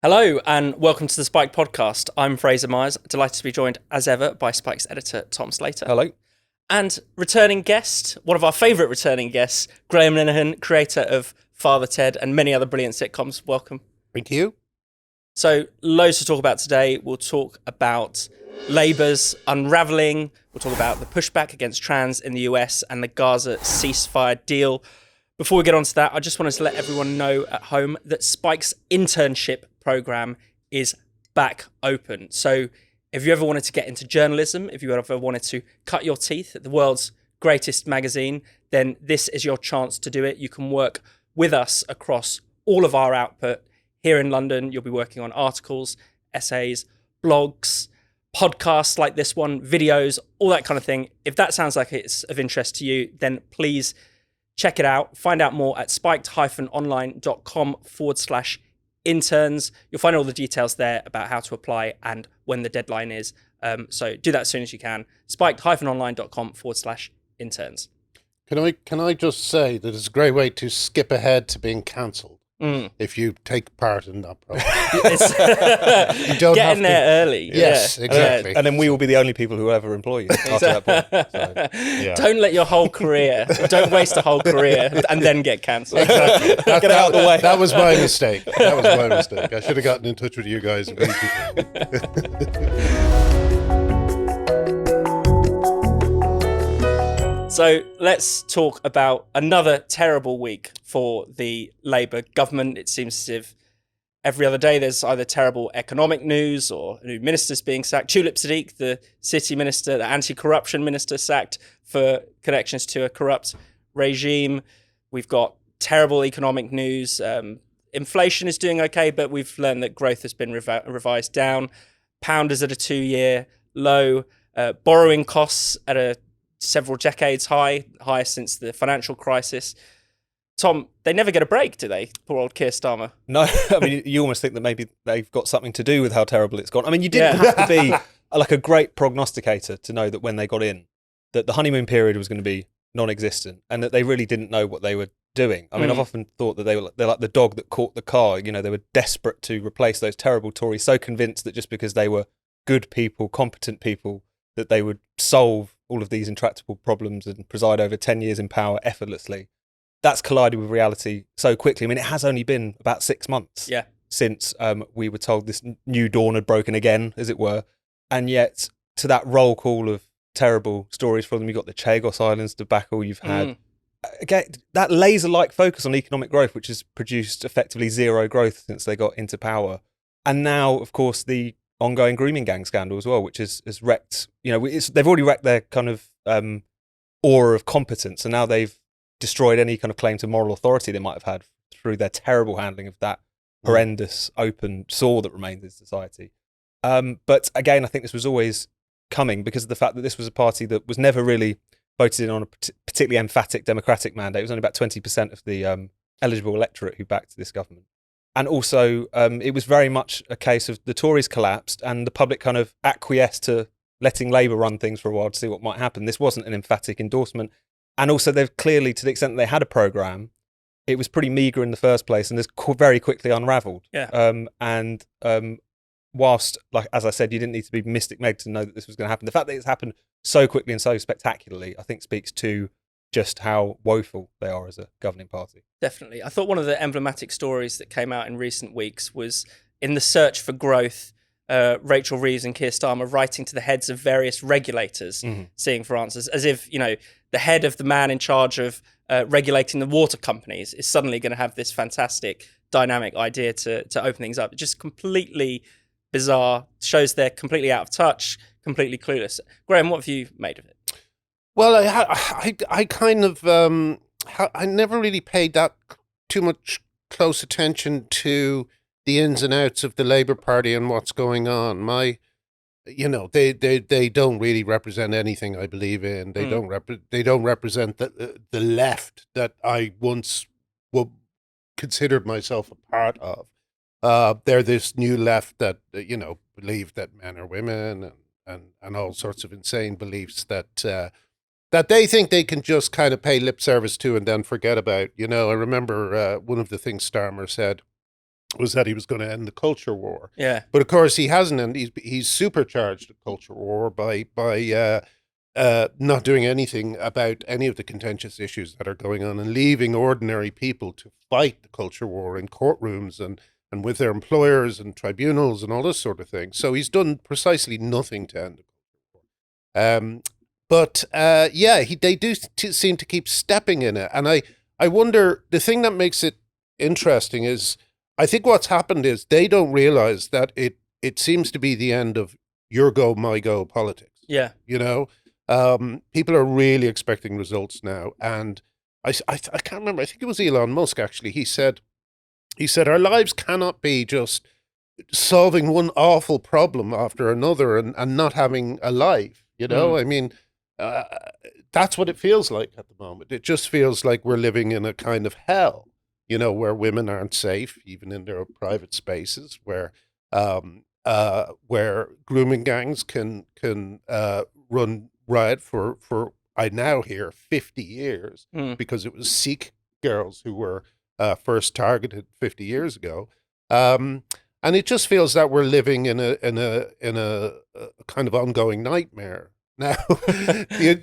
Hello and welcome to the Spike podcast. I'm Fraser Myers, delighted to be joined as ever by Spike's editor, Tom Slater. Hello. And returning guest, one of our favourite returning guests, Graham Linehan, creator of Father Ted and many other brilliant sitcoms. Welcome. Thank you. So, loads to talk about today. We'll talk about Labour's unravelling. We'll talk about the pushback against trans in the US and the Gaza ceasefire deal. Before we get on to that, I just wanted to let everyone know at home that Spike's internship program is back open. So if you ever wanted to get into journalism, if you ever wanted to cut your teeth at the world's greatest magazine, then this is your chance to do it. You can work with us across all of our output. Here in London, you'll be working on articles, essays, blogs, podcasts like this one, videos, all that kind of thing. If that sounds like it's of interest to you, then please check it out. Find out more at spiked-online.com/interns. You'll find all the details there about how to apply and when the deadline is. So do that as soon as you can. spiked-online.com/interns. Can I just say that it's a great way to skip ahead to being cancelled if you take part in that program. You don't get in there early. Yes, yeah. exactly. And then we will be the only people who will ever employ you after that point. So, yeah. Don't let your whole career, don't waste a whole career and then get cancelled. Exactly. Get it out of the way. That was my mistake. I should have gotten in touch with you guys immediately. So let's talk about another terrible week for the Labour government. It seems as if every other day there's either terrible economic news or new ministers being sacked. Tulip Siddiq, the city minister, the anti-corruption minister, sacked for connections to a corrupt regime. We've got terrible economic news. Inflation is doing okay, but we've learned that growth has been revised down. Pound is at a 2-year low. Borrowing costs at a several decades highest since the financial crisis. Tom, they never get a break, do they? Poor old Keir Starmer. No, I mean, you almost think that maybe they've got something to do with how terrible it's gone. I mean, you didn't have to be like a great prognosticator to know that when they got in, that the honeymoon period was going to be non-existent and that they really didn't know what they were doing. I mean, I've often thought that they're like the dog that caught the car. You know, they were desperate to replace those terrible Tories, so convinced that just because they were good people, competent people, that they would solve all of these intractable problems and preside over 10 years in power effortlessly. That's collided with reality so quickly. I mean, it has only been about 6 months since we were told this new dawn had broken again, as it were. And yet, to that roll call of terrible stories from them, you've got the Chagos Islands debacle, you've had, again, that laser-like focus on economic growth, which has produced effectively zero growth since they got into power. And now, of course, the ongoing grooming gang scandal as well, which has wrecked, they've already wrecked their kind of aura of competence, and now they've destroyed any kind of claim to moral authority they might have had through their terrible handling of that horrendous open sore that remains in society. But again, I think this was always coming because of the fact that this was a party that was never really voted in on a particularly emphatic democratic mandate. It was only about 20% of the eligible electorate who backed this government. And also, it was very much a case of the Tories collapsed and the public kind of acquiesced to letting Labour run things for a while to see what might happen. This wasn't an emphatic endorsement. And also, they've clearly, to the extent that they had a programme, it was pretty meagre in the first place and has very quickly unravelled. Yeah. Whilst, like as I said, you didn't need to be Mystic Meg to know that this was going to happen. The fact that it's happened so quickly and so spectacularly, I think speaks to just how woeful they are as a governing party. Definitely. I thought one of the emblematic stories that came out in recent weeks was in the search for growth, Rachel Reeves and Keir Starmer writing to the heads of various regulators, seeking for answers, as if, the head of the man in charge of regulating the water companies is suddenly going to have this fantastic dynamic idea to open things up. It's just completely bizarre, shows they're completely out of touch, completely clueless. Graham, what have you made of it? Well, I kind of I never really paid that too much close attention to the ins and outs of the Labour Party and what's going on. They don't really represent anything I believe in. They don't represent the left that I once considered myself a part of. They're this new left that believe that men are women and all sorts of insane beliefs that they think they can just kind of pay lip service to and then forget about. I remember one of the things Starmer said was that he was going to end the culture war. Yeah. But of course he hasn't, and he's supercharged the culture war by not doing anything about any of the contentious issues that are going on, and leaving ordinary people to fight the culture war in courtrooms and with their employers and tribunals and all this sort of thing. So he's done precisely nothing to end the culture war. They do seem to keep stepping in it. And I wonder, the thing that makes it interesting is, I think what's happened is they don't realize that it seems to be the end of your go, my go politics. Yeah. You know, people are really expecting results now. And I can't remember, I think it was Elon Musk actually. He said, our lives cannot be just solving one awful problem after another and not having a life. You know, I mean, that's what it feels like at the moment. It just feels like we're living in a kind of hell, you know, where women aren't safe, even in their private spaces, where grooming gangs can run riot for I now hear 50 years because it was Sikh girls who were first targeted 50 years ago. And it just feels that we're living in a kind of ongoing nightmare. Now,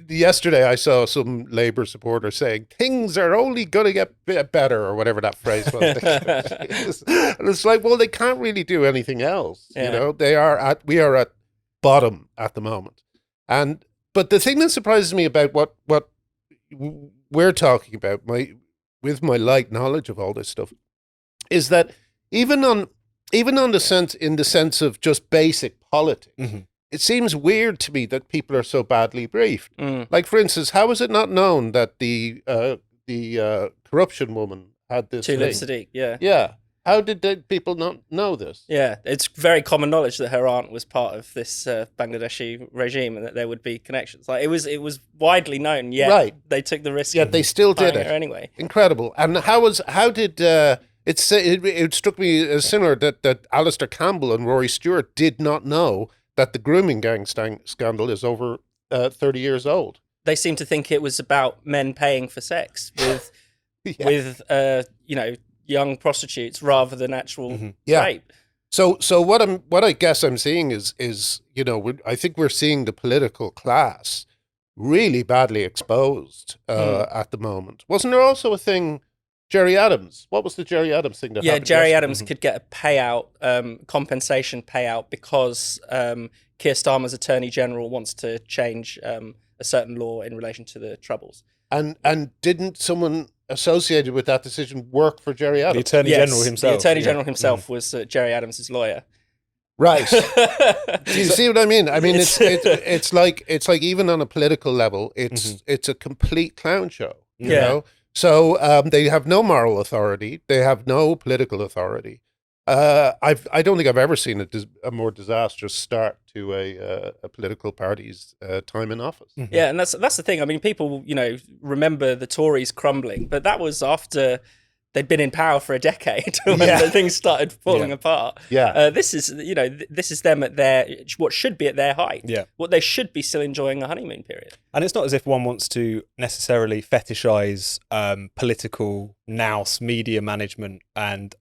yesterday I saw some Labour supporter saying things are only going to get better, or whatever that phrase was. And it's like, well, they can't really do anything else. Yeah. You know, we are at bottom at the moment. But the thing that surprises me about what we're talking about, with my light knowledge of all this stuff, is that even in the sense of just basic politics, it seems weird to me that people are so badly briefed. Like, for instance, how is it not known that the corruption woman had this Tulip Sadiq, yeah. Yeah. How did people not know this? Yeah, it's very common knowledge that her aunt was part of this Bangladeshi regime and that there would be connections. Like, it was widely known, yet right. They took the risk. Yeah, they still did it anyway. Incredible. And how did it struck me as similar that Alistair Campbell and Rory Stewart did not know that the grooming gang scandal is over 30 years old. They seem to think it was about men paying for sex with young prostitutes rather than actual rape. So what I guess I'm seeing is you know, I think we're seeing the political class really badly exposed at the moment. Wasn't there also a thing, Jerry Adams? What was the Jerry Adams thing that happened? Yeah, Jerry Adams could get a payout, compensation payout, because Keir Starmer's Attorney General wants to change a certain law in relation to the Troubles. And didn't someone associated with that decision work for Jerry Adams? The Attorney General himself. The Attorney General himself was Jerry Adams' lawyer. Right. Do you see what I mean? I mean, it's like even on a political level, it's a complete clown show. You know? So they have no moral authority. They have no political authority. I don't think I've ever seen a more disastrous start to a political party's time in office. Yeah, and that's the thing. I mean, people, you know, remember the Tories crumbling, but that was after they'd been in power for a decade when things started falling apart. Yeah, this is them at what should be at their height. Yeah, what they should be still enjoying a honeymoon period. And it's not as if one wants to necessarily fetishize political nous, media management, and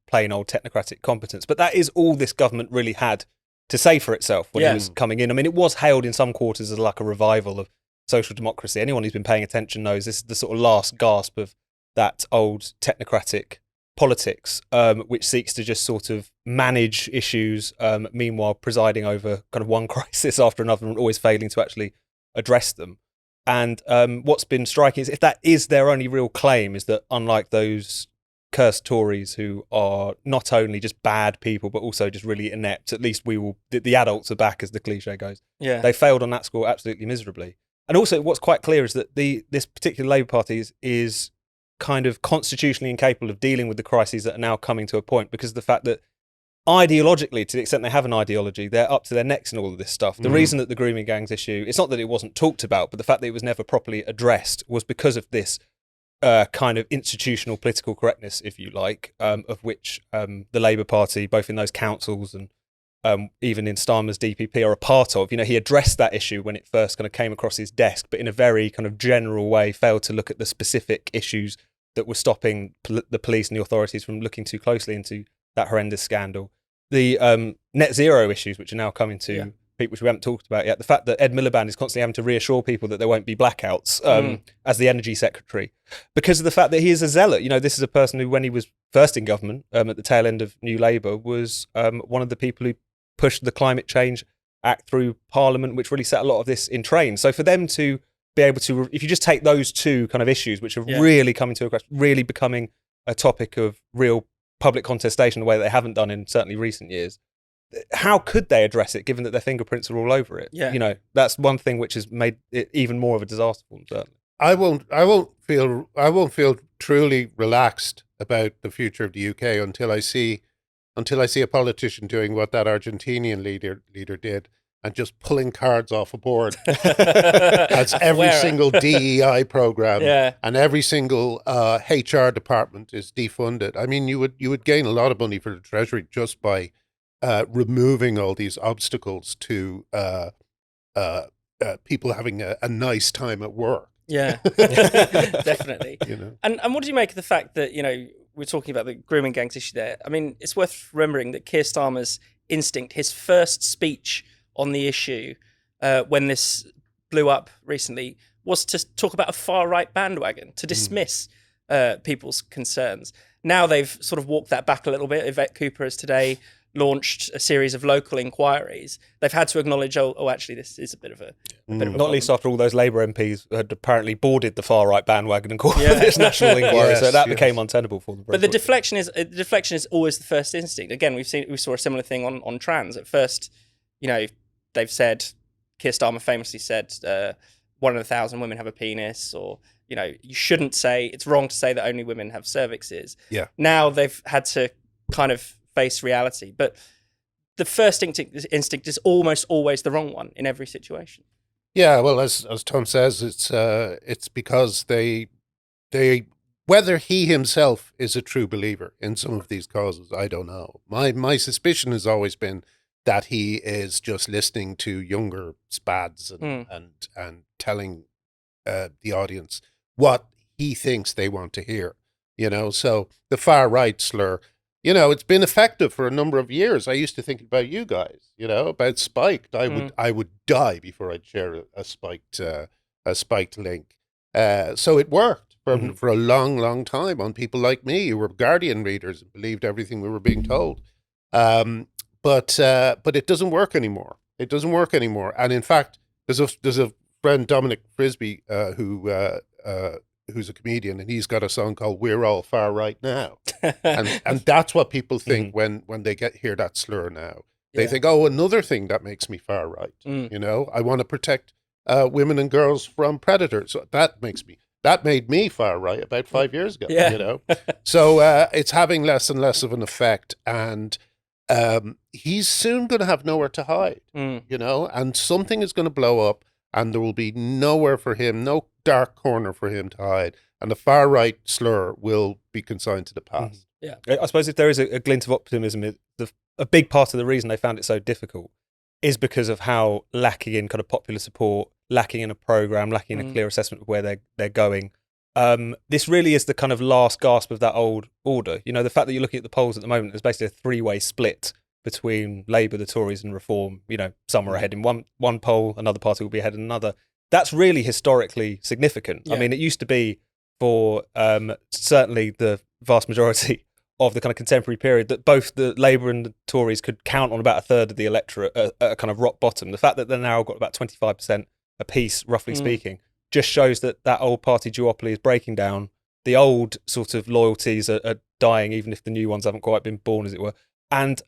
plain old technocratic competence, but that is all this government really had to say for itself when it was coming in. I mean, it was hailed in some quarters as like a revival of social democracy. Anyone who's been paying attention knows this is the sort of last gasp of that old technocratic politics, which seeks to just sort of manage issues, meanwhile presiding over kind of one crisis after another and always failing to actually address them. And what's been striking is, if that is their only real claim, is that unlike those cursed Tories who are not only just bad people but also just really inept, at least the adults are back, as the cliche goes. Yeah, they failed on that score absolutely miserably. And also what's quite clear is that this particular Labour Party is kind of constitutionally incapable of dealing with the crises that are now coming to a point, because of the fact that ideologically, to the extent they have an ideology, they're up to their necks in all of this stuff. The reason that the grooming gangs issue, it's not that it wasn't talked about, but the fact that it was never properly addressed was because of this kind of institutional political correctness, if you like, of which the Labour Party, both in those councils and even in Starmer's DPP, are a part of. You know, he addressed that issue when it first kind of came across his desk, but in a very kind of general way failed to look at the specific issues that were stopping the police and the authorities from looking too closely into that horrendous scandal. The net zero issues, which are now coming to people, which we haven't talked about yet. The fact that Ed Miliband is constantly having to reassure people that there won't be blackouts as the energy secretary, because of the fact that he is a zealot. You know, this is a person who, when he was first in government at the tail end of New Labour, was one of the people who pushed the Climate Change Act through Parliament, which really set a lot of this in train. So for them to be able to, if you just take those two kind of issues, which are really coming to a crash, really becoming a topic of real public contestation, the way that they haven't done in certainly recent years, how could they address it, given that their fingerprints are all over it? You know, that's one thing which has made it even more of a disaster for them. Certainly, I won't feel truly relaxed about the future of the UK until I see a politician doing what that Argentinian leader did, and just pulling cards off a board. That's every single DEI program and every single HR department is defunded. I mean, you would gain a lot of money for the Treasury just by removing all these obstacles to people having a nice time at work. Yeah, definitely. You know? And what do you make of the fact that, you know, we're talking about the grooming gangs issue there? I mean, it's worth remembering that Keir Starmer's instinct, his first speech on the issue when this blew up recently, was to talk about a far-right bandwagon, to dismiss people's concerns. Now they've sort of walked that back a little bit. Yvette Cooper has today launched a series of local inquiries. They've had to acknowledge, oh, actually, this is a bit of a not least after all those Labour MPs had apparently boarded the far-right bandwagon and called for this national inquiry, so that became untenable for them. But the deflection is always the first instinct. Again, we saw a similar thing on trans. At first, you know, they've said, Keir Starmer famously said, 1 in 1,000 women have a penis, or, you know, you shouldn't say, it's wrong to say that only women have cervixes. Yeah. Now they've had to kind of face reality, but the first instinct is almost always the wrong one in every situation. Yeah, well, as Tom says, it's because they whether he himself is a true believer in some of these causes, I don't know. My suspicion has always been that he is just listening to younger spads and telling the audience what he thinks they want to hear. You know, so the far right slur, you know, it's been effective for a number of years. I used to think about you guys, you know, about spiked. I would die before I'd share a spiked link. So it worked for a long, long time on people like me who were Guardian readers and believed everything we were being told. But it doesn't work anymore. It doesn't work anymore. And in fact, there's a friend, Dominic Frisby, who's a comedian, and he's got a song called "We're All Far Right Now," and that's what people think when they hear that slur now. They think, oh, another thing that makes me far right. You know, I want to protect women and girls from predators. So that made me far right about 5 years ago. Yeah. You know, so it's having less and less of an effect, and he's soon going to have nowhere to hide. You know, and something is going to blow up, and there will be nowhere for him, no dark corner for him to hide, and the far right slur will be consigned to the past. Yeah, I suppose if there is a glint of optimism, a big part of the reason they found it so difficult is because of how lacking in kind of popular support, lacking in a program, lacking in a clear assessment of where they're going. This really is the kind of last gasp of that old order. You know, the fact that you're looking at the polls at the moment, there's basically a three-way split between Labour, the Tories and Reform. You know, some are ahead in one poll, another party will be ahead in another. That's really historically significant. Yeah. I mean, it used to be for certainly the vast majority of the kind of contemporary period that both the Labour and the Tories could count on about a third of the electorate at a kind of rock bottom. The fact that they're now got about 25% apiece, roughly speaking, just shows that old party duopoly is breaking down. The old sort of loyalties are dying, even if the new ones haven't quite been born, as it were. And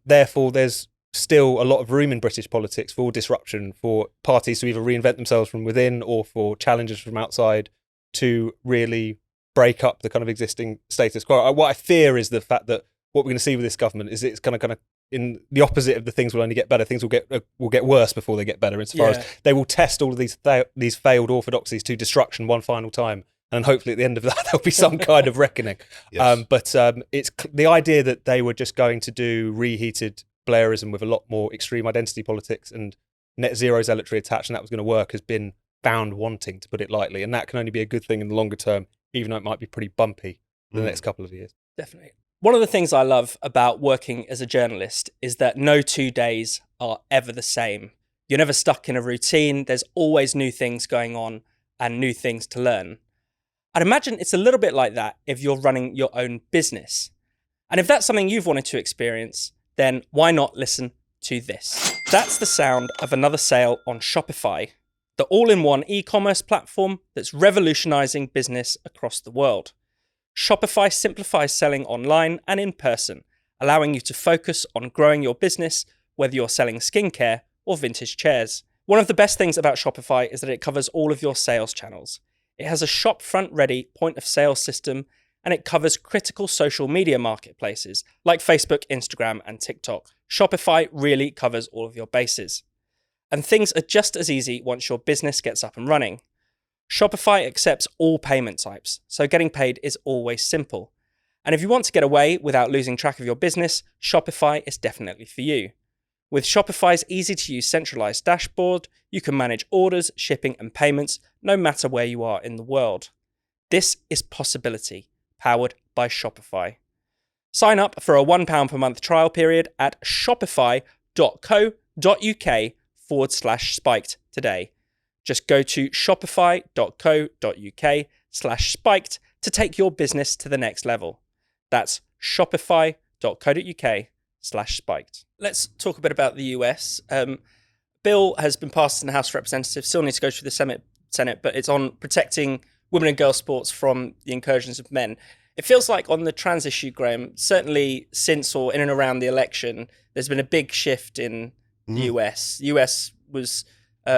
therefore, there's still a lot of room in British politics for disruption, for parties to either reinvent themselves from within or for challengers from outside to really break up the kind of existing status quo. What I fear is the fact that what we're going to see with this government is it's kind of in the opposite of the things will only get better. Things will get worse before they get better, insofar as they will test all of these failed orthodoxies to destruction one final time. And hopefully at the end of that, there'll be some kind of reckoning. Yes. But it's the idea that they were just going to do reheated Blairism with a lot more extreme identity politics and net zero zealotry attached, and that was going to work, has been found wanting, to put it lightly. And that can only be a good thing in the longer term, even though it might be pretty bumpy for the next couple of years. Definitely. One of the things I love about working as a journalist is that no 2 days are ever the same. You're never stuck in a routine. There's always new things going on and new things to learn. I'd imagine it's a little bit like that if you're running your own business. And if that's something you've wanted to experience, then why not listen to this? That's the sound of another sale on Shopify, the all-in-one e-commerce platform that's revolutionizing business across the world. Shopify simplifies selling online and in person, allowing you to focus on growing your business, whether you're selling skincare or vintage chairs. One of the best things about Shopify is that it covers all of your sales channels. It has a shop-front-ready point-of-sale system, and it covers critical social media marketplaces like Facebook, Instagram, and TikTok. Shopify really covers all of your bases. And things are just as easy once your business gets up and running. Shopify accepts all payment types, so getting paid is always simple. And if you want to get away without losing track of your business, Shopify is definitely for you. With Shopify's easy-to-use centralized dashboard, you can manage orders, shipping, and payments no matter where you are in the world. This is possibility, powered by Shopify. Sign up for a £1 per month trial period at shopify.co.uk/spiked today. Just go to shopify.co.uk/spiked to take your business to the next level. That's shopify.co.uk/spiked. Let's talk a bit about the US. Bill has been passed in the House of Representatives, still needs to go through the Senate, but it's on protecting women and girls sports from the incursions of men. It feels like on the trans issue, Graham, certainly since or in and around the election, there's been a big shift in the US. The US was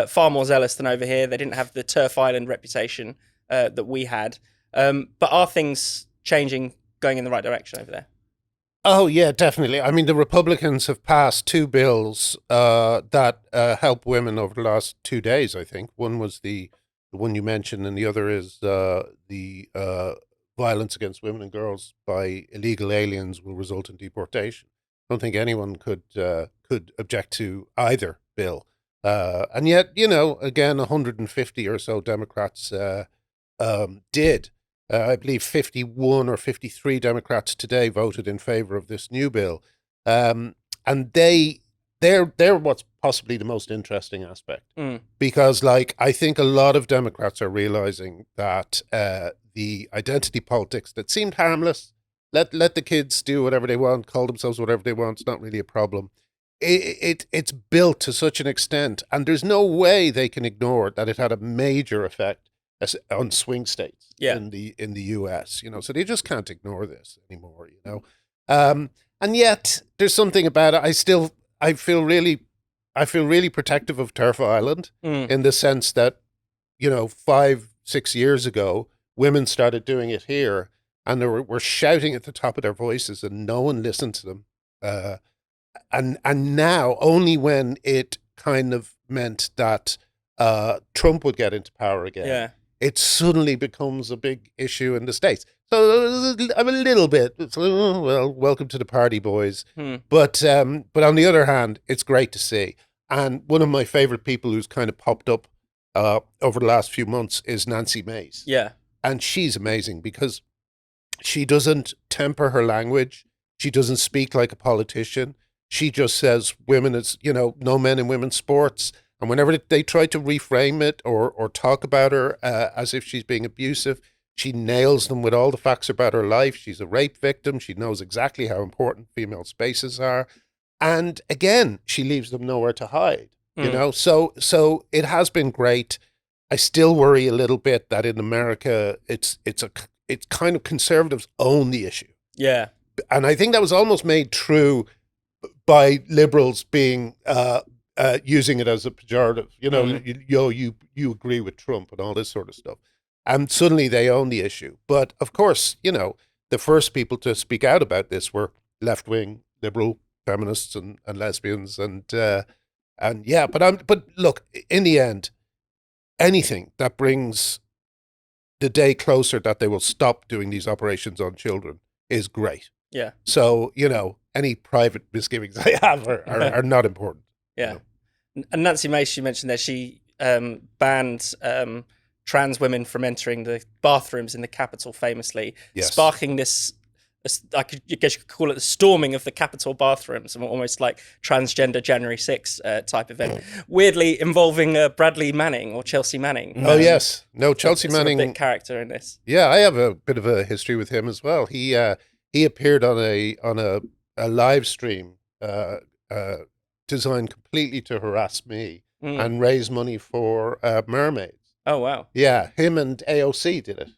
far more zealous than over here. They didn't have the turf island reputation that we had. But are things changing, going in the right direction over there? Oh, yeah, definitely. I mean, the Republicans have passed 2 bills that help women over the last 2 days, I think. One was the one you mentioned, and the other is the violence against women and girls by illegal aliens will result in deportation. I don't think anyone could object to either bill. And yet, again, 150 or so Democrats did. I believe 51 or 53 Democrats today voted in favor of this new bill. And they're what's possibly the most interesting aspect. Because, I think a lot of Democrats are realizing that the identity politics that seemed harmless, let the kids do whatever they want, call themselves whatever they want, it's not really a problem. It's built to such an extent, and there's no way they can ignore that it had a major effect on swing states in the US, so they just can't ignore this anymore, and yet there's something about it. I feel really protective of Turf Island in the sense that 5-6 years ago women started doing it here, and they were shouting at the top of their voices, and no one listened to them. And now, only when it kind of meant that Trump would get into power again, it suddenly becomes a big issue in the States. So I'm a little bit, well, welcome to the party, boys. But on the other hand, it's great to see. And one of my favorite people who's kind of popped up over the last few months is Nancy Mace. Yeah. And she's amazing because she doesn't temper her language. She doesn't speak like a politician. She just says women is, no men in women's sports. And whenever they try to reframe it or talk about her as if she's being abusive, she nails them with all the facts about her life. She's a rape victim. She knows exactly how important female spaces are. And again, she leaves them nowhere to hide, So it has been great. I still worry a little bit that in America, it's kind of conservatives own the issue. Yeah. And I think that was almost made true by liberals being using it as a pejorative. You agree with Trump and all this sort of stuff. And suddenly they own the issue. But of course, the first people to speak out about this were left-wing liberal feminists and lesbians but look, in the end, anything that brings the day closer that they will stop doing these operations on children is great. Yeah. So, any private misgivings I have are not important. Yeah. And Nancy Mace, you mentioned there, she banned trans women from entering the bathrooms in the Capitol famously, sparking this I guess you could call it the storming of the Capitol bathrooms, and almost like transgender January 6 type event. Weirdly involving Bradley Manning or Chelsea Manning. Oh yes, no, Chelsea Manning, a big character in this. Yeah, I have a bit of a history with him as well. He appeared on a live stream designed completely to harass me and raise money for mermaids. Oh wow! Yeah, him and AOC did it.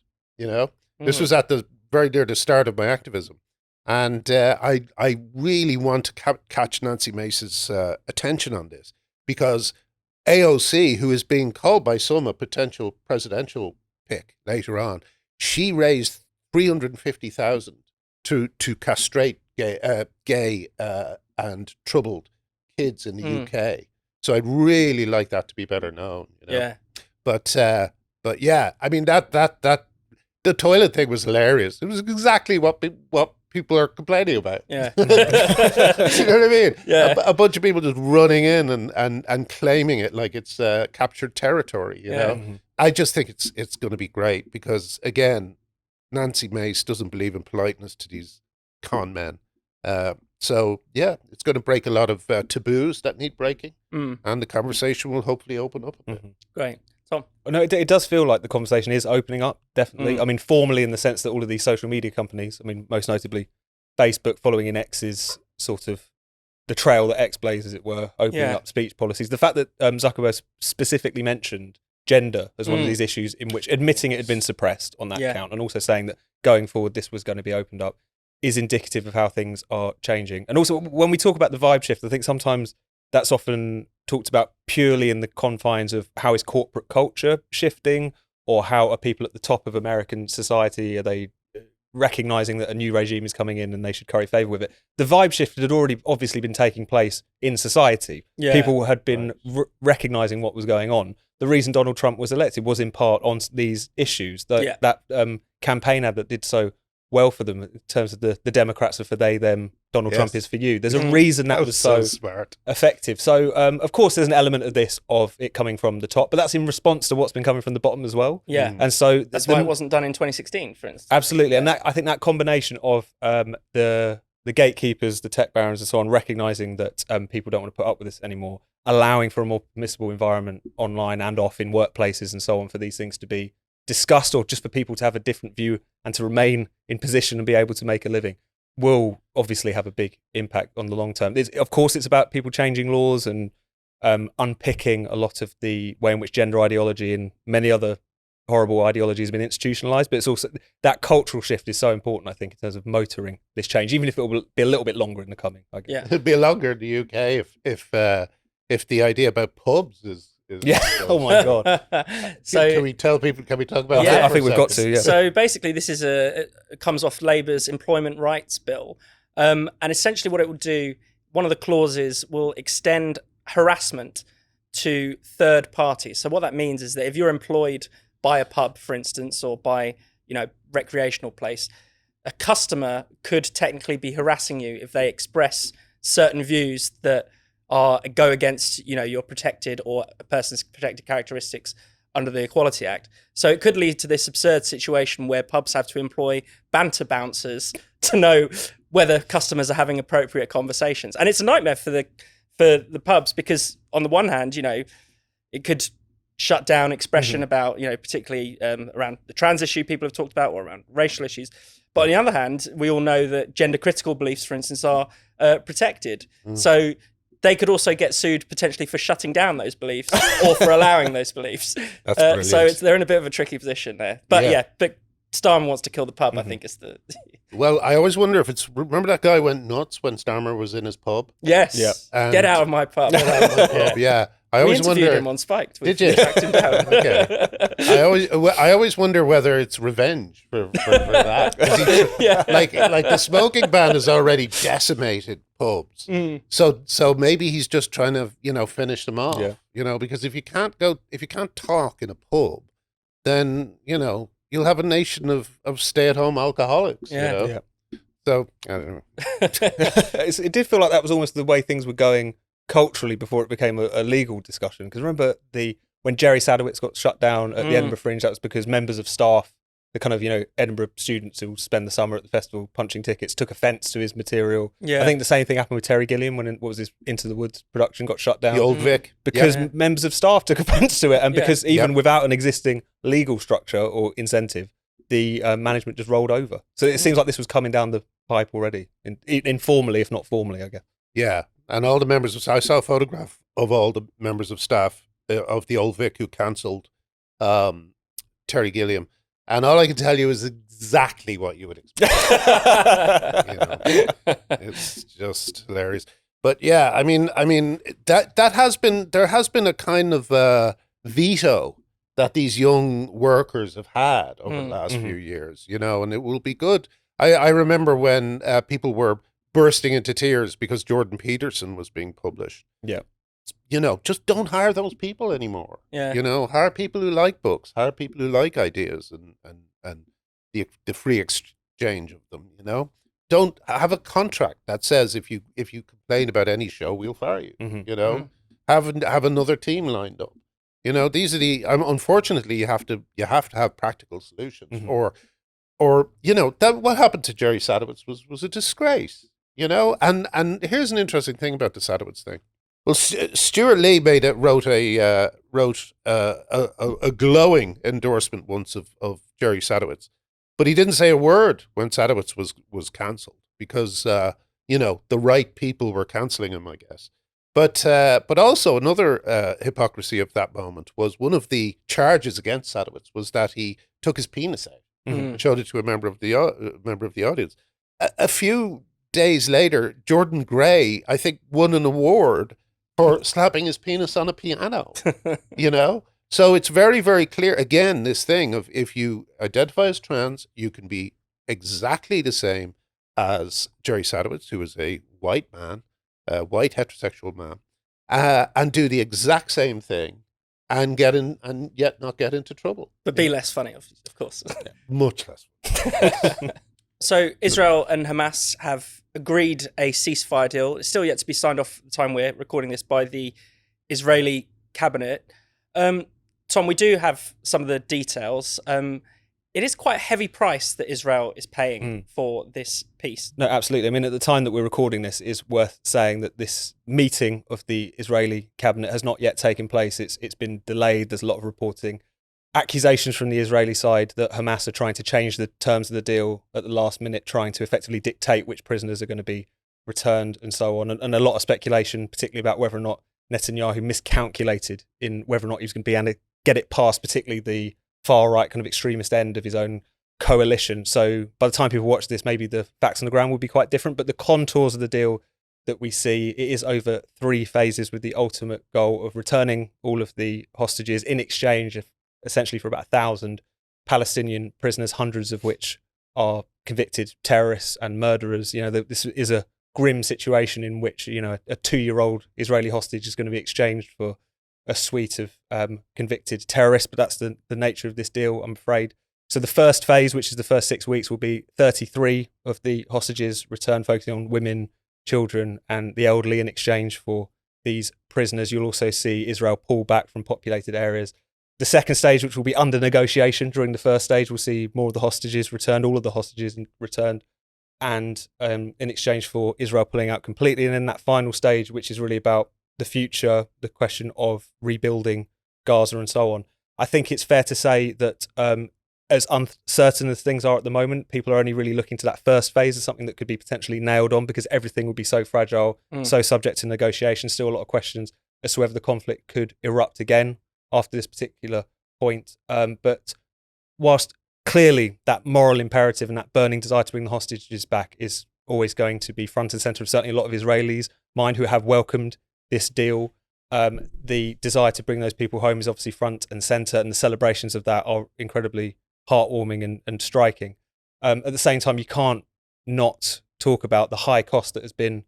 This was at the very near the start of my activism, and I really want to catch Nancy Mace's attention on this, because AOC, who is being called by some a potential presidential pick later on, she raised $350,000 to castrate gay and troubled kids in the UK. So I'd really like that to be better known. Yeah. But yeah, I mean that the toilet thing was hilarious. It was exactly what people are complaining about. Yeah. You know what I mean? Yeah. A bunch of people just running in and claiming it like it's captured territory. You know, I just think it's going to be great, because again, Nancy Mace doesn't believe in politeness to these con men. So yeah, it's going to break a lot of taboos that need breaking, and the conversation will hopefully open up a bit. Great. Tom? No, it does feel like the conversation is opening up, definitely. I mean, formally in the sense that all of these social media companies, I mean, most notably Facebook, following in X's sort of the trail that X blazed, as it were, opening up speech policies. The fact that Zuckerberg specifically mentioned gender as one of these issues, in which admitting it had been suppressed on that account, and also saying that going forward this was going to be opened up, is indicative of how things are changing. And also, when we talk about the vibe shift, I think sometimes that's often talked about purely in the confines of how is corporate culture shifting, or how are people at the top of American society, are they recognizing that a new regime is coming in and they should curry favor with it. The vibe shift had already obviously been taking place in society. People had been recognizing what was going on. The reason Donald Trump was elected was in part on these issues. That campaign ad that did so well for them in terms of the Democrats are for they, them, Donald Trump is for you. There's a reason that was so smart, effective. So, of course, there's an element of this, of it coming from the top, but that's in response to what's been coming from the bottom as well. Yeah. And so that's why it wasn't done in 2016, for instance. Absolutely. And I think that combination of the gatekeepers, the tech barons and so on, recognizing that people don't want to put up with this anymore, allowing for a more permissible environment online and off in workplaces and so on for these things to be discussed, or just for people to have a different view and to remain in position and be able to make a living, will obviously have a big impact on the long term. Of course, it's about people changing laws and unpicking a lot of the way in which gender ideology and many other horrible ideologies have been institutionalized, but it's also that cultural shift is so important, I think, in terms of motoring this change, even if it will be a little bit longer in the coming, I guess. Yeah. It'd be longer in the UK if the idea about pubs is oh my god. So can we tell people? Can we talk about? Yeah, that I for think a we've got second? to. Yeah. So basically, this is it comes off Labour's employment rights bill, and essentially what it will do, one of the clauses will extend harassment to third parties. So what that means is that if you're employed by a pub, for instance, or by recreational place, a customer could technically be harassing you if they express certain views that go against your protected or a person's protected characteristics under the Equality Act. So it could lead to this absurd situation where pubs have to employ banter bouncers to know whether customers are having appropriate conversations. And it's a nightmare for the pubs, because on the one hand, it could shut down expression about, particularly around the trans issue people have talked about, or around racial issues. But on the other hand, we all know that gender critical beliefs, for instance, are protected. So they could also get sued potentially for shutting down those beliefs or for allowing those beliefs. That's brilliant. So they're in a bit of a tricky position there. But but Starmer wants to kill the pub, I think is the... Well, I always wonder if it's... Remember that guy went nuts when Starmer was in his pub? Yes. Yeah. Get out of my pub. Get out of my pub, yeah. I We always interviewed wonder... him on Spiked. Did you? Tracked him down. Okay. I always wonder whether it's revenge for that. 'Cause Yeah. like the smoking ban has already decimated pubs. So maybe he's just trying to finish them off. Yeah. Because if you can't talk in a pub, then you'll have a nation of stay-at-home alcoholics. Yeah. Yeah. So I don't know. It did feel like that was almost the way things were going culturally before it became a legal discussion. Because remember when Jerry Sadowitz got shut down at the Edinburgh Fringe, that was because members of staff the kind of, Edinburgh students who spend the summer at the festival punching tickets took offence to his material. Yeah. I think the same thing happened with Terry Gilliam when what was his Into the Woods production got shut down. The old Vic. Because members of staff took offence to it, and because even without an existing legal structure or incentive, the management just rolled over. So it seems like this was coming down the pipe already, informally, if not formally, I guess. Yeah, and all the members of... I saw a photograph of all the members of staff of the old Vic who cancelled Terry Gilliam. And all I can tell you is exactly what you would expect. It's just hilarious. But yeah, I mean that has been, there has been a kind of veto that these young workers have had over the last few years, and it will be good. I remember when people were bursting into tears because Jordan Peterson was being published. Yeah. Just don't hire those people anymore. Yeah. Hire people who like books, hire people who like ideas and the free exchange of them, Don't have a contract that says if you complain about any show, we'll fire you. Have another team lined up. These are the unfortunately you have to have practical solutions or that what happened to Jerry Sadowitz was a disgrace, and here's an interesting thing about the Sadowitz thing. Well, Stuart Lee wrote a glowing endorsement once of Jerry Sadowitz, but he didn't say a word when Sadowitz was cancelled because the right people were cancelling him, I guess. But also another hypocrisy of that moment was one of the charges against Sadowitz was that he took his penis out and showed it to a member of the audience. A few days later, Jordan Gray, I think, won an award for slapping his penis on a piano, So it's very, very clear, again, this thing of if you identify as trans, you can be exactly the same as Jerry Sadowitz, who is a white man, a white heterosexual man, and do the exact same thing and yet not get into trouble. But be less funny, of course. Much less. So Israel and Hamas have agreed a ceasefire deal. It's still yet to be signed off at the time we're recording this by the Israeli cabinet. Tom, we do have some of the details. It is quite a heavy price that Israel is paying for this peace. No, absolutely. I mean, at the time that we're recording this, it's worth saying that this meeting of the Israeli cabinet has not yet taken place. It's been delayed. There's a lot of reporting. Accusations from the Israeli side that Hamas are trying to change the terms of the deal at the last minute, trying to effectively dictate which prisoners are going to be returned and so on. And a lot of speculation, particularly about whether or not Netanyahu miscalculated in whether or not he was going to be able to get it past, particularly the far-right kind of extremist end of his own coalition. So by the time people watch this, maybe the facts on the ground will be quite different. But the contours of the deal that we see, it is over 3 phases with the ultimate goal of returning all of the hostages in exchange of essentially for about 1,000 Palestinian prisoners, hundreds of which are convicted terrorists and murderers. This is a grim situation in which, a 2-year-old Israeli hostage is going to be exchanged for a suite of convicted terrorists, but that's the nature of this deal, I'm afraid. So the first phase, which is the first 6 weeks, will be 33 of the hostages returned, focusing on women, children, and the elderly in exchange for these prisoners. You'll also see Israel pull back from populated areas. The second stage, which will be under negotiation during the first stage, we'll see more of the hostages returned, all of the hostages returned, and in exchange for Israel pulling out completely. And then that final stage, which is really about the future, the question of rebuilding Gaza and so on. I think it's fair to say that as uncertain as things are at the moment, people are only really looking to that first phase as something that could be potentially nailed on because everything would be so fragile, so subject to negotiation. Still a lot of questions as to whether the conflict could erupt again after this particular point. But whilst clearly that moral imperative and that burning desire to bring the hostages back is always going to be front and centre of certainly a lot of Israelis' mind who have welcomed this deal, the desire to bring those people home is obviously front and centre, and the celebrations of that are incredibly heartwarming and striking. At the same time, you can't not talk about the high cost that has been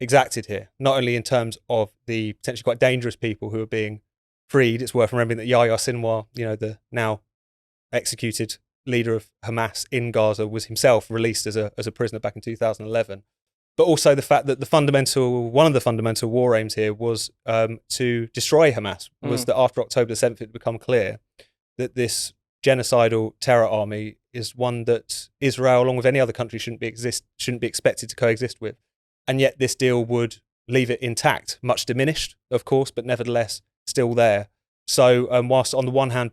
exacted here, not only in terms of the potentially quite dangerous people who are being freed. It's worth remembering that Yahya Sinwar, the now executed leader of Hamas in Gaza, was himself released as a prisoner back in 2011. But also the fact that one of the fundamental war aims here was to destroy Hamas, was that after October the 7th, it had become clear that this genocidal terror army is one that Israel, along with any other country, shouldn't be expected to coexist with. And yet this deal would leave it intact, much diminished, of course, but nevertheless still there. So whilst on the one hand,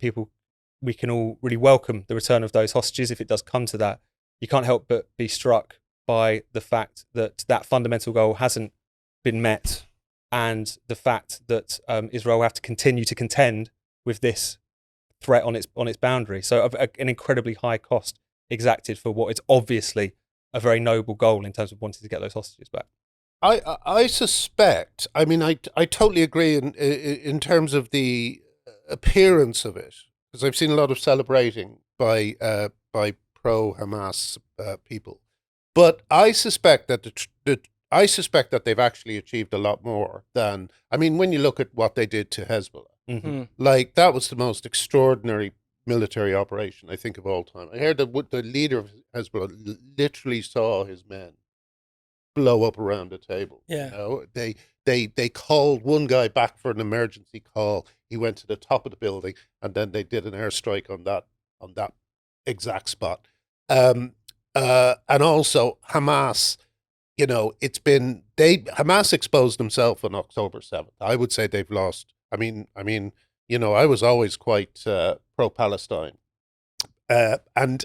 we can all really welcome the return of those hostages if it does come to that, you can't help but be struck by the fact that that fundamental goal hasn't been met, and the fact that Israel will have to continue to contend with this threat on its boundary. So an incredibly high cost exacted for what is obviously a very noble goal in terms of wanting to get those hostages back. I suspect. I mean, I totally agree in terms of the appearance of it, because I've seen a lot of celebrating by pro-Hamas people. But I suspect that they've actually achieved a lot more than. I mean, when you look at what they did to Hezbollah, like that was the most extraordinary military operation I think of all time. I heard that the leader of Hezbollah literally saw his men blow up around the table. Yeah. You know, they called one guy back for an emergency call. He went to the top of the building, and then they did an airstrike on that exact spot. And also Hamas, you know, Hamas exposed themselves on October 7th. I would say they've lost. I mean, you know, I was always quite pro-Palestine, and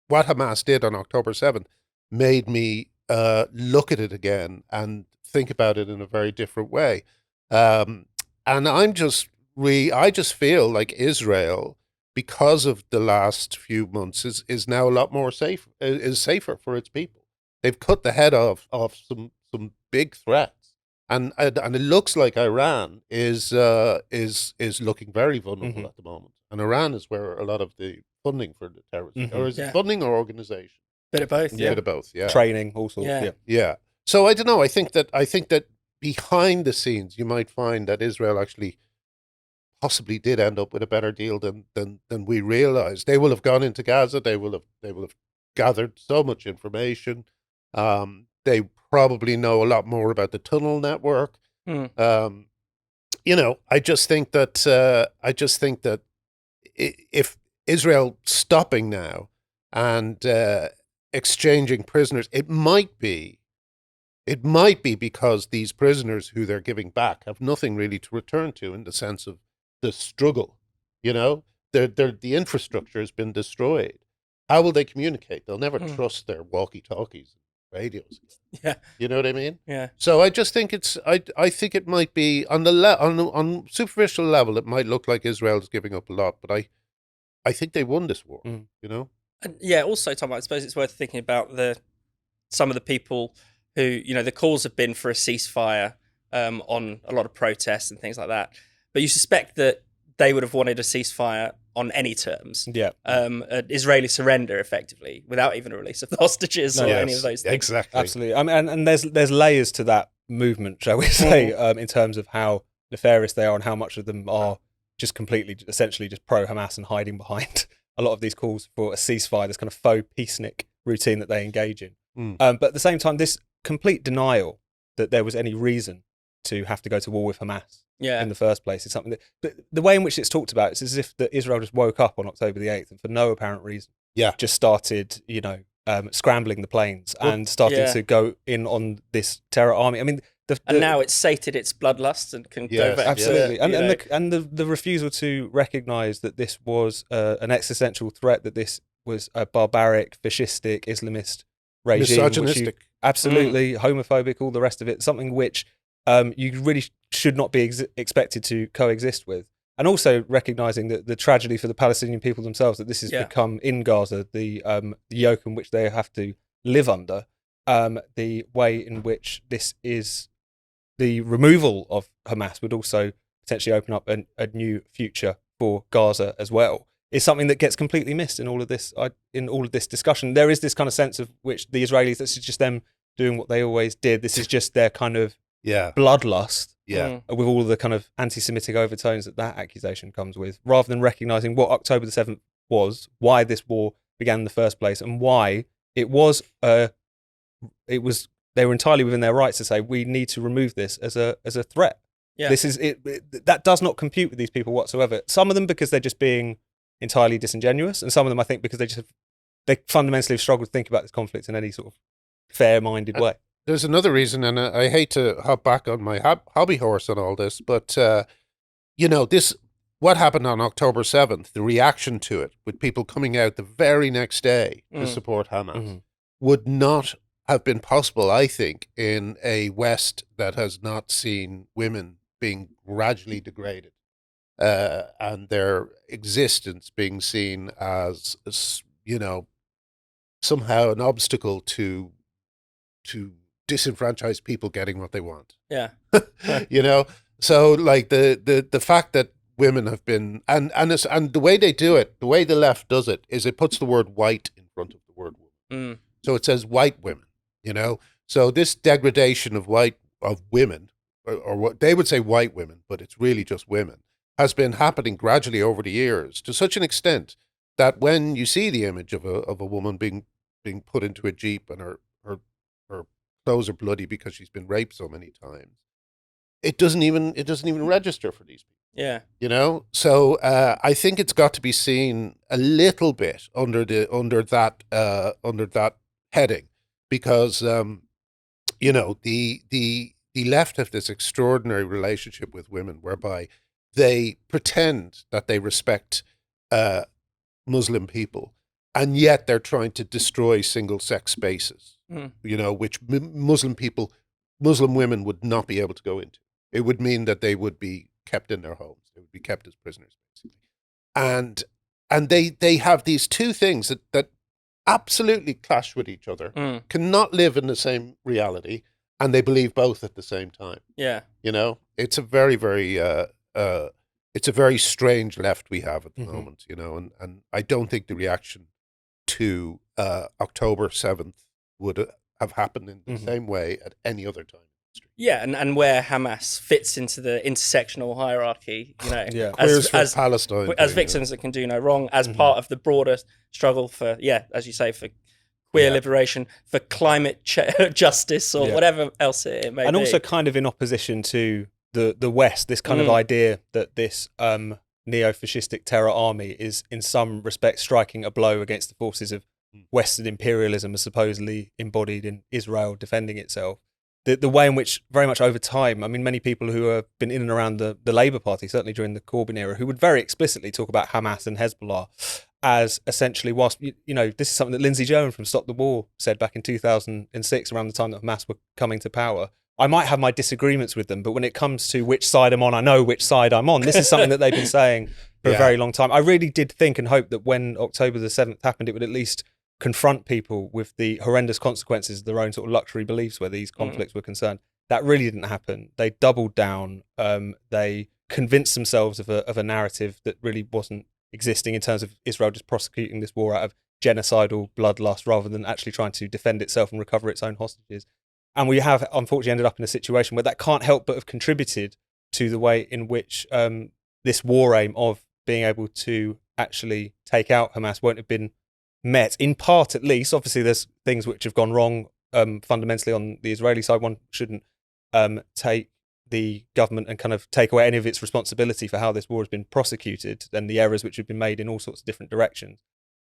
what Hamas did on October 7th made me look at it again and think about it in a very different way. And I just feel like Israel, because of the last few months, is now a lot more safer for its people. They've cut the head off some big threats, and it looks like Iran is looking very vulnerable at the moment. And Iran is where a lot of the funding for the terrorism, or is it funding or organization? Bit of both. Bit of both. Yeah. Training, all sorts. Yeah. So I don't know. I think that behind the scenes, you might find that Israel actually possibly did end up with a better deal than we realized. They will have gone into Gaza. They will have gathered so much information. They probably know a lot more about the tunnel network. You know, I just think that if Israel stopping now and exchanging prisoners, it might be because these prisoners who they're giving back have nothing really to return to in the sense of the struggle. You know, the infrastructure has been destroyed. How will they communicate? They'll never trust their walkie-talkies, radios. Yeah, you know what I mean. Yeah. So I just think I think it might be on superficial level, it might look like Israel's giving up a lot, but I think they won this war. You know. And yeah. Also, Tom, I suppose it's worth thinking about some of the people who, you know, the calls have been for a ceasefire on a lot of protests and things like that. But you suspect that they would have wanted a ceasefire on any terms. Yeah. An Israeli surrender, effectively, without even a release of the hostages or any of those things. Exactly. Absolutely. I mean, and there's layers to that movement, shall we say, in terms of how nefarious they are and how much of them are just completely, essentially just pro-Hamas and hiding behind a lot of these calls for a ceasefire, this kind of faux peacenik routine that they engage in. But at the same time, this complete denial that there was any reason to have to go to war with Hamas in the first place is something that the way in which it's talked about, it's as if that Israel just woke up on October the 8th and for no apparent reason just started, you know, scrambling the planes and starting to go in on this terror army. I mean, and now it's sated its bloodlust and can go back. Absolutely, and the refusal to recognise that this was an existential threat, that this was a barbaric, fascistic, Islamist regime, misogynistic, absolutely homophobic, all the rest of it, something which you really should not be expected to coexist with. And also recognising that the tragedy for the Palestinian people themselves, that this has become in Gaza the yoke in which they have to live under, the way in which this is, the removal of Hamas would also potentially open up a new future for Gaza as well, is something that gets completely missed in all of this discussion. There is this kind of sense of which the Israelis, this is just them doing what they always did. This is just their kind of bloodlust, with all the kind of anti-Semitic overtones that accusation comes with, rather than recognising what October the 7th was, why this war began in the first place, and why it was they were entirely within their rights to say we need to remove this as a threat. This is it. That does not compute with these people whatsoever. Some of them because they're just being entirely disingenuous, and some of them I think because they fundamentally have struggled to think about this conflict in any sort of fair-minded way. There's another reason, and I hate to hop back on my hobby horse on all this, but this what happened on October 7th, the reaction to it, with people coming out the very next day to support Hamas, would not have been possible, I think, in a West that has not seen women being gradually degraded and their existence being seen as somehow an obstacle to disenfranchised people getting what they want. Yeah. So like the fact that women have been and the way they do it, the way the left does it, is it puts the word white in front of the word woman. So it says white women, So this degradation of women, or what they would say white women, but it's really just women, has been happening gradually over the years to such an extent that when you see the image of a woman being put into a Jeep and her clothes are bloody because she's been raped so many times, it doesn't even register for these people. Yeah. So I think it's got to be seen a little bit under that heading, because the left have this extraordinary relationship with women whereby they pretend that they respect Muslim people, and yet they're trying to destroy single-sex spaces, which Muslim women would not be able to go into. It would mean that they would be kept in their homes. They would be kept as prisoners, basically. And they have these two things that absolutely clash with each other, cannot live in the same reality, and they believe both at the same time. Yeah. It's a very, very it's a very strange left we have at the moment, and I don't think the reaction to October 7th would have happened in the same way at any other time. Yeah, and where Hamas fits into the intersectional hierarchy, Queers for Palestine, as victims that can do no wrong, as part of the broader struggle for, as you say, for queer liberation, for climate justice, or whatever else it may be. And also kind of in opposition to the West, this kind of idea that this neo-fascistic terror army is in some respects striking a blow against the forces of Western imperialism as supposedly embodied in Israel defending itself. The way in which, very much over time, I mean, many people who have been in and around the Labour Party, certainly during the Corbyn era, who would very explicitly talk about Hamas and Hezbollah as essentially, whilst, this is something that Lindsay Jones from Stop the War said back in 2006, around the time that Hamas were coming to power. I might have my disagreements with them, but when it comes to which side I'm on, I know which side I'm on. This is something that they've been saying for a very long time. I really did think and hope that when October the 7th happened, it would at least confront people with the horrendous consequences of their own sort of luxury beliefs where these conflicts were concerned. That really didn't happen. They doubled down. They convinced themselves of a narrative that really wasn't existing in terms of Israel just prosecuting this war out of genocidal bloodlust rather than actually trying to defend itself and recover its own hostages. And we have unfortunately ended up in a situation where that can't help but have contributed to the way in which this war aim of being able to actually take out Hamas won't have been met, in part at least. Obviously, there's things which have gone wrong fundamentally on the Israeli side. One shouldn't take the government and kind of take away any of its responsibility for how this war has been prosecuted and the errors which have been made in all sorts of different directions.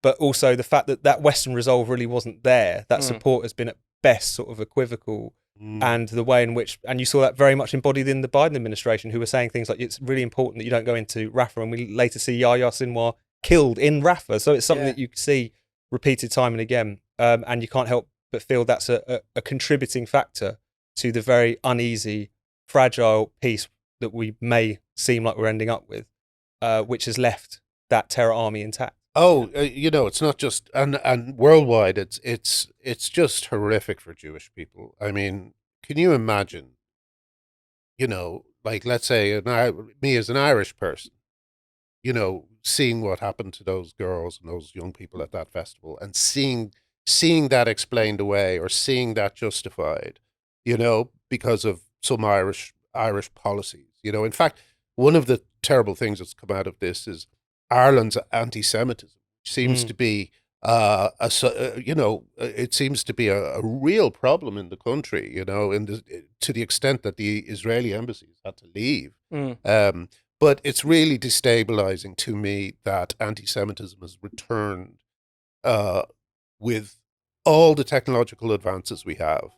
But also the fact that Western resolve really wasn't there. That support has been at best sort of equivocal. And the way in which, and you saw that very much embodied in the Biden administration, who were saying things like, it's really important that you don't go into Rafah, and we later see Yahya Sinwar killed in Rafah. So it's something that you see repeated time and again, and you can't help but feel that's a contributing factor to the very uneasy, fragile peace that we may seem like we're ending up with, which has left that terror army intact. Oh, it's not just and worldwide. It's just horrific for Jewish people. I mean, can you imagine? Like, let's say me as an Irish person, seeing what happened to those girls and those young people at that festival, and seeing that explained away or seeing that justified, because of some Irish policies. In fact, one of the terrible things that's come out of this is Ireland's anti-Semitism, which seems to be it seems to be a real problem in the country. To the extent that the Israeli embassies had to leave. But it's really destabilizing to me that anti-Semitism has returned with all the technological advances we have,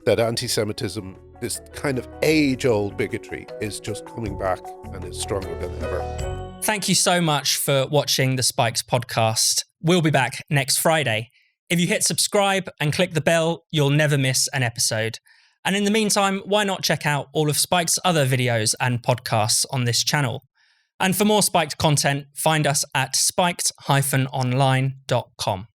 that anti-Semitism, this kind of age-old bigotry, is just coming back and is stronger than ever. Thank you so much for watching the Spikes podcast. We'll be back next Friday. If you hit subscribe and click the bell, you'll never miss an episode. And in the meantime, why not check out all of Spike's other videos and podcasts on this channel? And for more Spiked content, find us at spiked-online.com.